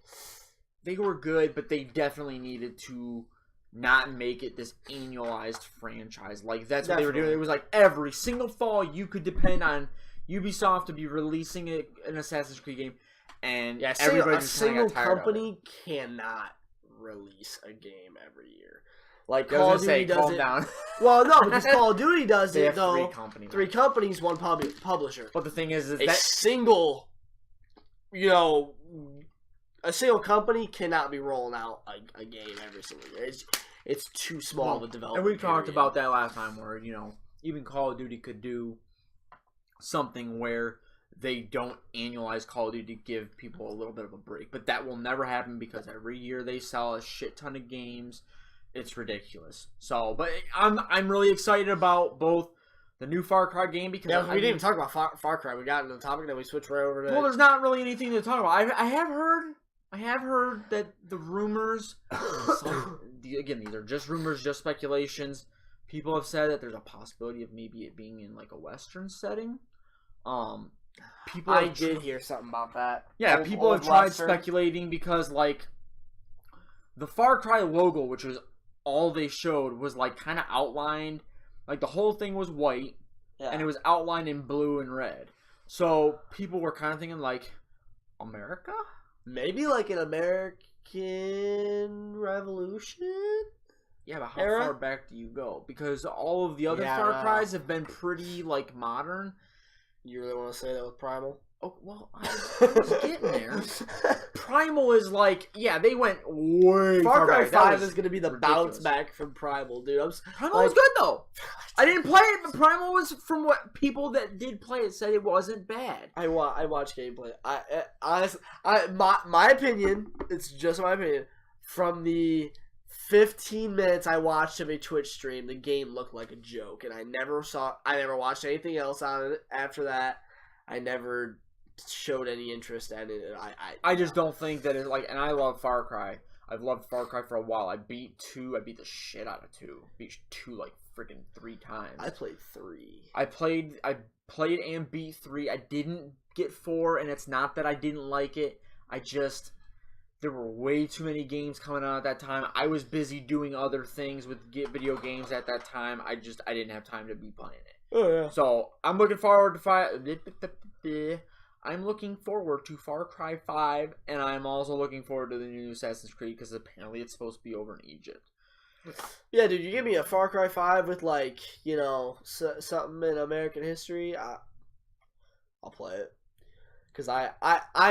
they were good, but they definitely needed to not make it this annualized franchise. Like, that's what they were doing. It was like every single fall you could depend on Ubisoft to be releasing an Assassin's Creed game, and yeah, everybody a single company cannot release a game every year. Like Call of Duty does it. Down. Well, no, because Call of Duty does it though. Three companies, one publisher. But the thing is a single, a single company cannot be rolling out a game every single year. It's too small of a development. And we talked about that last time, where even Call of Duty could do something where they don't annualize Call of Duty to give people a little bit of a break. But that will never happen because every year they sell a shit ton of games. It's ridiculous. So, but I'm really excited about both the new Far Cry game because we didn't even talk about Far Cry. We got into the topic and then we switched right over to. Well, there's not really anything to talk about. I have heard that the rumors. Again, these are just rumors, just speculations. People have said that there's a possibility of maybe it being in like a Western setting. I did hear something about that. Yeah, people have tried speculating because like the Far Cry logo, which was all they showed, was like kind of outlined, like the whole thing was white, and it was outlined in blue and red. So people were kind of thinking like, America? Maybe like an American Revolution? Yeah, but how far back do you go? Because all of the other Far Cries have been pretty like modern. You really want to say that with Primal? Oh, well, I was getting there. Primal is like, yeah, they went way Far Cry back. 5 is going to be the bounce back from Primal, dude. Primal was good, though. I didn't play it, but Primal was, from what people that did play it said, it wasn't bad. I watched gameplay. Honestly, my opinion, it's just my opinion, from the 15 minutes I watched of a Twitch stream, the game looked like a joke, and I never watched anything else on it after that. I never showed any interest in it. I just don't think that it and I love Far Cry. I've loved Far Cry for a while. I beat 2. I beat the shit out of 2. Beat 2 like freaking 3 times. I played 3. I played and beat 3. I didn't get 4, and it's not that I didn't like it. There were way too many games coming out at that time. I was busy doing other things with video games at that time. I didn't have time to be playing it. Oh yeah. So I'm looking forward to Far Cry 5, and I'm also looking forward to the new Assassin's Creed because apparently it's supposed to be over in Egypt. Yeah, dude, you give me a Far Cry 5 with like something in American history, I'll play it. Because I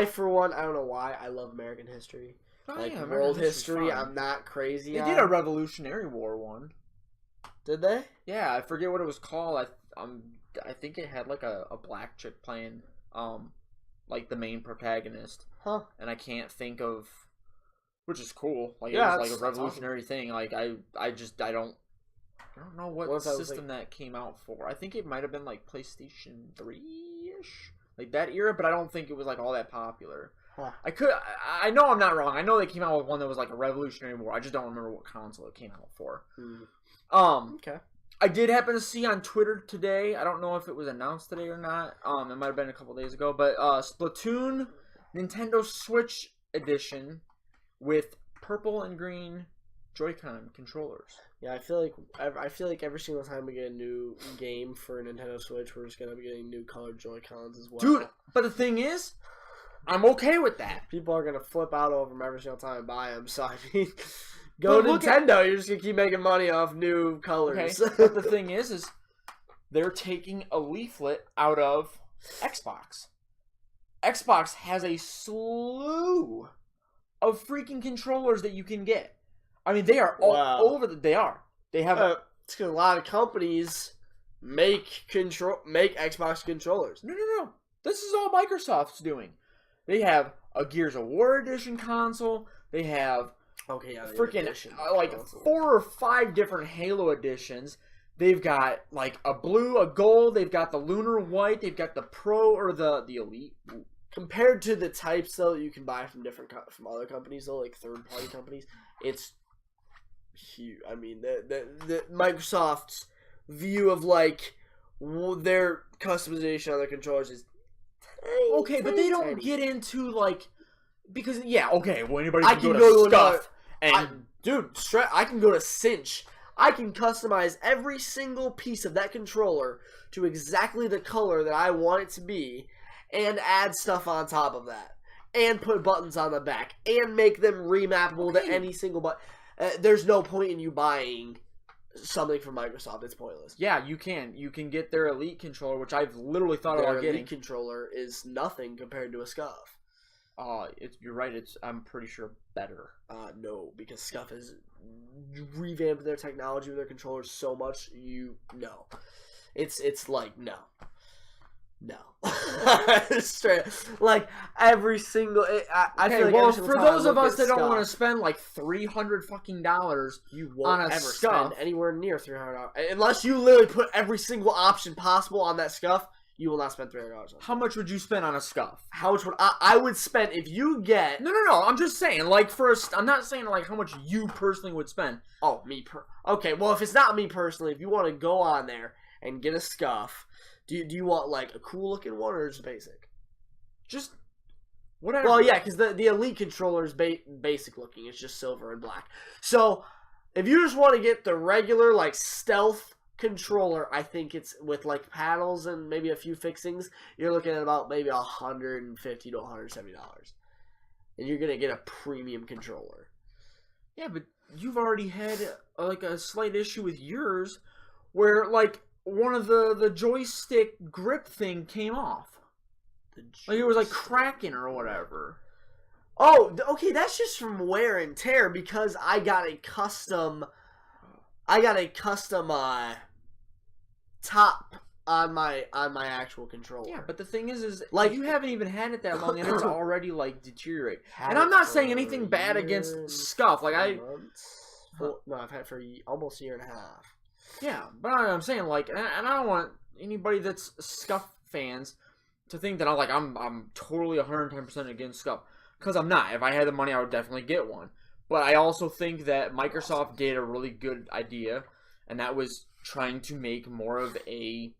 for one, I don't know why, I love American history. Oh, like yeah, American world history's history. fine. I'm not crazy. They on. did a Revolutionary War one. Did they? Yeah, I forget what it was called. I think it had like a black chick playing like the main protagonist. Huh. And I can't think of, which is cool. Like Yeah, it was like a that's revolutionary thing. Like I don't know what system that came out for. I think it might have been like PlayStation 3-ish. Like that era, but I don't think it was like all that popular. Huh. I know I'm not wrong. I know they came out with one that was like a Revolutionary War. I just don't remember what console it came out for. Okay. I did happen to see on Twitter today. I don't know if it was announced today or not. It might have been a couple days ago, but Splatoon Nintendo Switch edition with purple and green Joy-Con controllers. Yeah, I feel like every single time we get a new game for Nintendo Switch, we're just gonna be getting new colored Joy-Cons as well. Dude, but the thing is, I'm okay with that. People are gonna flip out over them every single time and buy them. So I mean, go But Nintendo. You're just gonna keep making money off new colors. Okay, but the thing is they're taking a leaflet out of Xbox. Xbox has a slew of freaking controllers that you can get. I mean, they are all over They are. They have. It's 'cause a lot of companies make Xbox controllers. No. This is all Microsoft's doing. They have a Gears of War edition console. They have freaking like 4 or 5 different Halo editions. They've got like a blue, a gold. They've got the lunar white. They've got the pro or the elite. Compared to the types though that you can buy from from other companies though, like third party companies, it's huge. I mean, the Microsoft's view of like their customization of their controllers is okay, but they don't get into like because well anybody I can can go to another, Stuff and I can go to Cinch. I can customize every single piece of that controller to exactly the color that I want it to be, and add stuff on top of that, and put buttons on the back, and make them remappable to any single button. There's no point in you buying something from Microsoft. It's pointless. Yeah, you can. You can get their Elite controller, which I've literally thought about getting. Their Elite controller is nothing compared to a Scuff. You're right. It's I'm pretty sure better. No, because Scuff has revamped their technology with their controllers so much. It's like no. Straight like every single. I feel like well, every single for time those I of look us at that don't Scuff, want to spend like $300 fucking dollars, you won't on a ever Scuff. spend anywhere near $300 unless you literally put every single option possible on that Scuff. You will not spend $300. How much would you spend on a Scuff? How much would I would spend if you get? No. I'm just saying, like I'm not saying like how much you personally would spend. Oh, okay. Well, if it's not me personally, if you want to go on there and get a Scuff, do you want like a cool looking one or just basic? Just whatever. Well, yeah, because the Elite controller is basic looking. It's just silver and black. So if you just want to get the regular like stealth controller, I think it's with like paddles and maybe a few fixings. You're looking at about maybe $150 to $170, and you're gonna get a premium controller. Yeah, but you've already had like a slight issue with yours, where like one of the joystick grip thing came off. Like it was like cracking or whatever. Oh, okay, that's just from wear and tear because I got a custom top on my actual controller. Yeah, but the thing is like you haven't even had it that long and it's already like deteriorated. And I'm not saying anything bad against Scuff. Like no, I've had it for almost a year and a half. Yeah, but I'm saying like, and I don't want anybody that's Scuff fans to think that I'm totally 110% against Scuff, because I'm not. If I had the money, I would definitely get one. But I also think that Microsoft did a really good idea, and that was trying to make more of a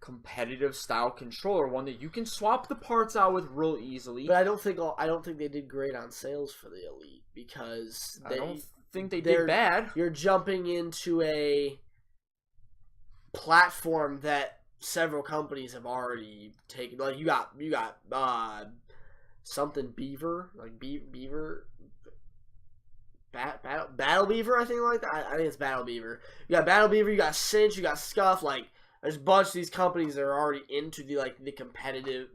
competitive style controller, one that you can swap the parts out with real easily. But I don't think they did great on sales for the Elite because I don't think they did bad. You're jumping into a platform that several companies have already taken. Like you got something Beaver, like Beaver. Battle Beaver, I think like that. I think it's Battle Beaver. You got Battle Beaver, you got Cinch, you got Scuff. Like there's a bunch of these companies that are already into the competitive,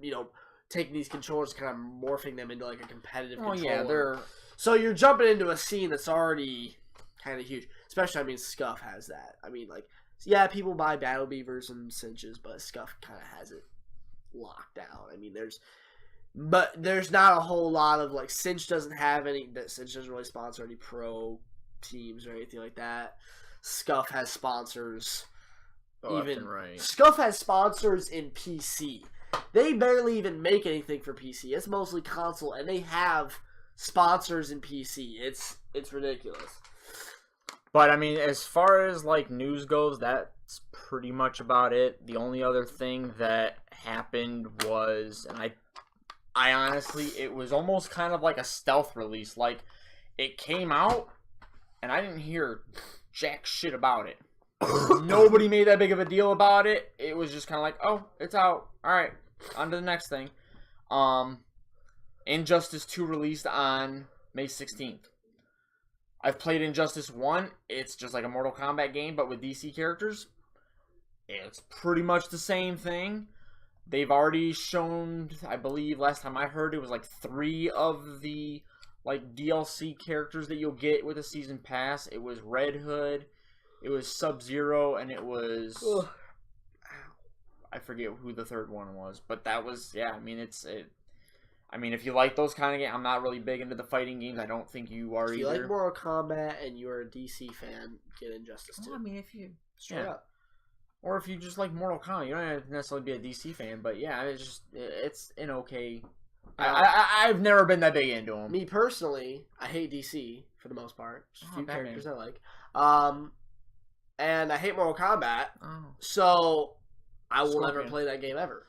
taking these controllers, kind of morphing them into like a competitive Oh controller. yeah, they're So you're jumping into a scene that's already kind of huge. Especially, I mean, Scuff has that. I mean, like, yeah, people buy Battle Beavers and Cinches, but Scuff kind of has it locked down. I mean, there's not a whole lot of, like, Cinch doesn't have any, Cinch doesn't really sponsor any pro teams or anything like that. Scuff has sponsors. Scuff has sponsors in PC. They barely even make anything for PC. It's mostly console, and they have sponsors in PC. It's ridiculous. But I mean, as far as like news goes, that's pretty much about it. The only other thing that happened was, and I honestly, it was almost kind of like a stealth release. Like, it came out, and I didn't hear jack shit about it. Nobody made that big of a deal about it. It was just kind of like, oh, it's out. All right, on to the next thing. Injustice 2 released on May 16th. I've played Injustice 1. It's just like a Mortal Kombat game, but with DC characters. It's pretty much the same thing. They've already shown, I believe, last time I heard, it was like 3 of the like DLC characters that you'll get with a season pass. It was Red Hood, it was Sub-Zero, and it was... I forget who the third one was, but that was, yeah, I mean, I mean, if you like those kind of games, I'm not really big into the fighting games. I don't think you are either. If you like Mortal Kombat and you're a DC fan, get Injustice 2. Well, I mean, if you... Straight up. Or if you just like Mortal Kombat, you don't have to necessarily be a DC fan, but yeah, it's an okay... I've never been that big into them. Me personally, I hate DC for the most part. Just a few characters I like. And I hate Mortal Kombat, so I will never play that game ever.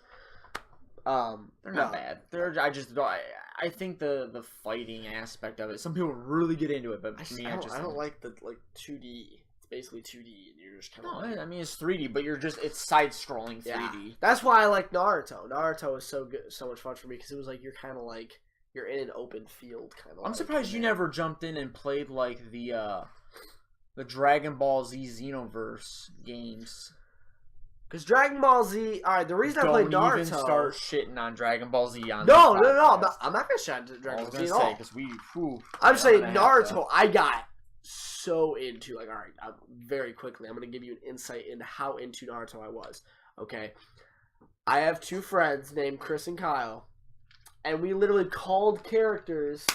They're not bad. I think the fighting aspect of it. Some people really get into it, but for me, I don't like the 2D. It's basically 2D, and you're just kind of. I mean, it's 3D, but it's side-scrolling 3D. Yeah. That's why I like Naruto. Naruto is so good, so much fun for me because it was like you're kind of like you're in an open field kind of. I'm surprised you never jumped in and played like the Dragon Ball Z Xenoverse games. Because Dragon Ball Z... Alright, the reason I played Naruto... Don't even start shitting on Dragon Ball Z on No. I'm not going to shit on Dragon Ball Z at all. I'm saying Naruto, I got so into... Like, alright, very quickly, I'm going to give you an insight into how into Naruto I was. Okay? I have 2 friends named Chris and Kyle, and we literally called characters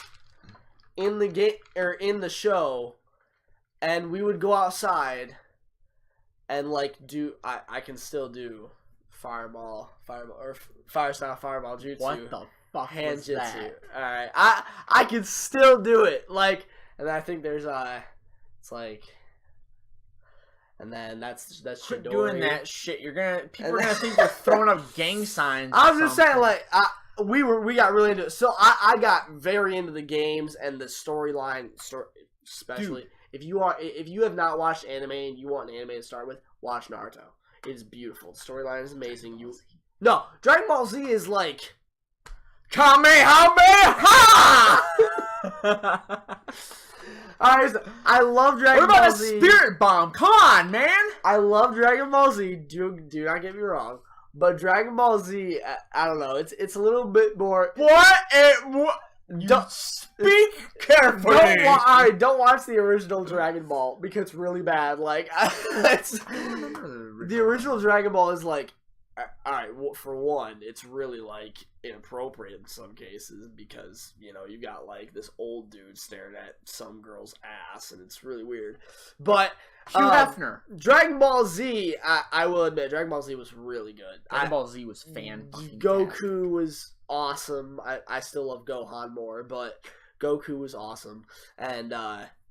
in the game or in the show, and we would go outside... And like I can still do fireball or fire style fireball jutsu. What the fuck hand was jutsu? that? All right, I can still do it. Like, and I think there's it's like, and then that's Quit Chidori. doing that shit. People are gonna think you're throwing up gang signs. I'm just saying, like, we got really into it. So I got very into the games and the storyline, especially. Dude. If you have not watched anime and you want an anime to start with, watch Naruto. It is beautiful. The storyline is amazing. Dragon Ball Z is like Kamehameha! Alright, I love Dragon Ball Z. What about a spirit bomb? Come on, man! I love Dragon Ball Z. Do not get me wrong. But Dragon Ball Z, I don't know. It's a little bit more... Don't speak carefully. Don't watch the original Dragon Ball because it's really bad. Like, the original Dragon Ball is like, alright, for one, it's really like inappropriate in some cases because you got like this old dude staring at some girl's ass and it's really weird. But Hugh Hefner. Dragon Ball Z, I will admit, Dragon Ball Z was really good. Dragon Ball Z was fantastic. Goku was awesome. I still love Gohan more, but Goku was awesome. And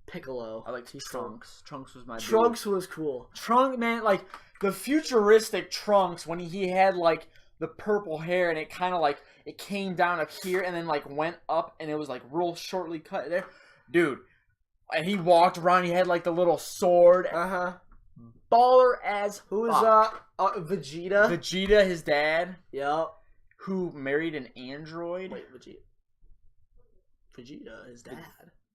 Piccolo. I like Trunks. Trunks was my Trunks was cool. Trunks, man, like the futuristic Trunks when he had like the purple hair and it kind of like it came down up here and then like went up and it was like real shortly cut there. Dude. And he walked around, he had like the little sword. Baller as Who is Vegeta? Vegeta, his dad. Yep. Who married an android. Wait, Vegeta, his dad.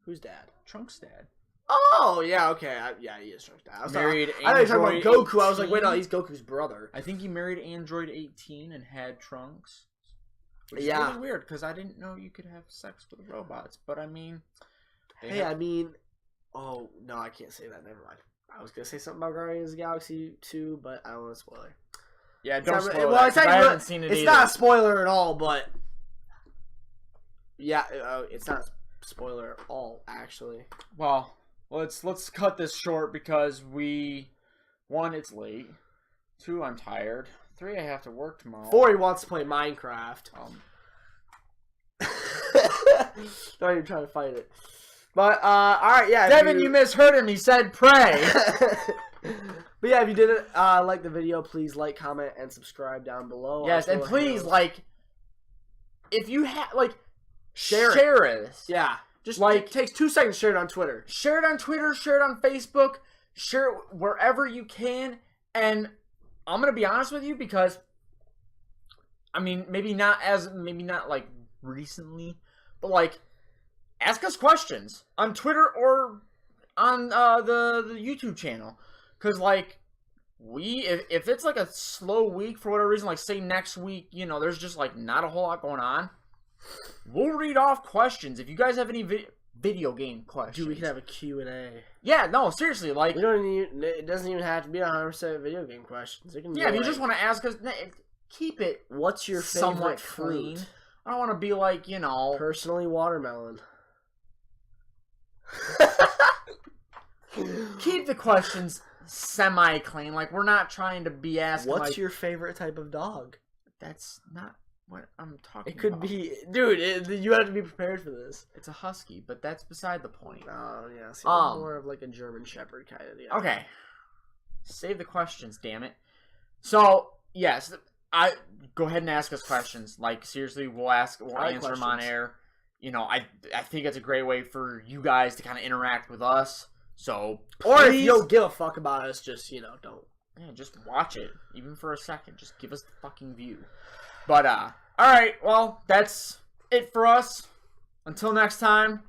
Who's dad? Trunks' dad. Oh, yeah, okay. Yeah, he is Trunks' dad. I thought you were talking about Goku. I was like, wait, no, he's Goku's brother. I think he married Android 18 and had Trunks. Which is really weird because I didn't know you could have sex with robots. But I mean, oh no, I can't say that. Never mind. I was gonna say something about Guardians of the Galaxy 2, but I don't want to spoil it. Yeah, don't spoil it. I haven't seen it either. It's not a spoiler at all, but yeah, it's not a spoiler at all, actually. Well, let's cut this short because one, it's late. 2, I'm tired. 3, I have to work tomorrow. 4, he wants to play Minecraft. Not even trying to fight it. But, alright, yeah. Devin, you misheard him. He said pray. But yeah, if you didn't like the video, please like, comment, and subscribe down below. Yes, and please, if you have, share it. Yeah. Just, it takes 2 seconds to share it on Twitter. Share it on Twitter, share it on Facebook, share it wherever you can, and I'm going to be honest with you because, I mean, maybe not recently, but ask us questions on Twitter or on the YouTube channel. Because, if it's a slow week for whatever reason, say next week, there's just not a whole lot going on, we'll read off questions. If you guys have any video game questions. Dude, we can have a Q&A. Yeah, no, seriously, we don't need, it doesn't even have to be 100% video game questions. It can be if you just want to ask us, keep it what's your favorite fruit? I don't want to be personally, watermelon. Keep the questions semi-clean. We're not trying to be asking, what's your favorite type of dog? That's not what I'm talking about. It could be... Dude, you have to be prepared for this. It's a husky, but that's beside the point. Oh, yeah. See, more of a German Shepherd kind of deal. Okay. Save the questions, damn it. So, yes, go ahead and ask us questions. Seriously, we'll answer them on air. I think it's a great way for you guys to kind of interact with us. So, please, or if you don't give a fuck about us, just, don't. Yeah, just watch it. Even for a second. Just give us the fucking view. But, alright, well, that's it for us. Until next time,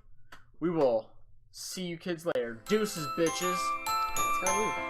we will see you kids later. Deuces, bitches. Let's go.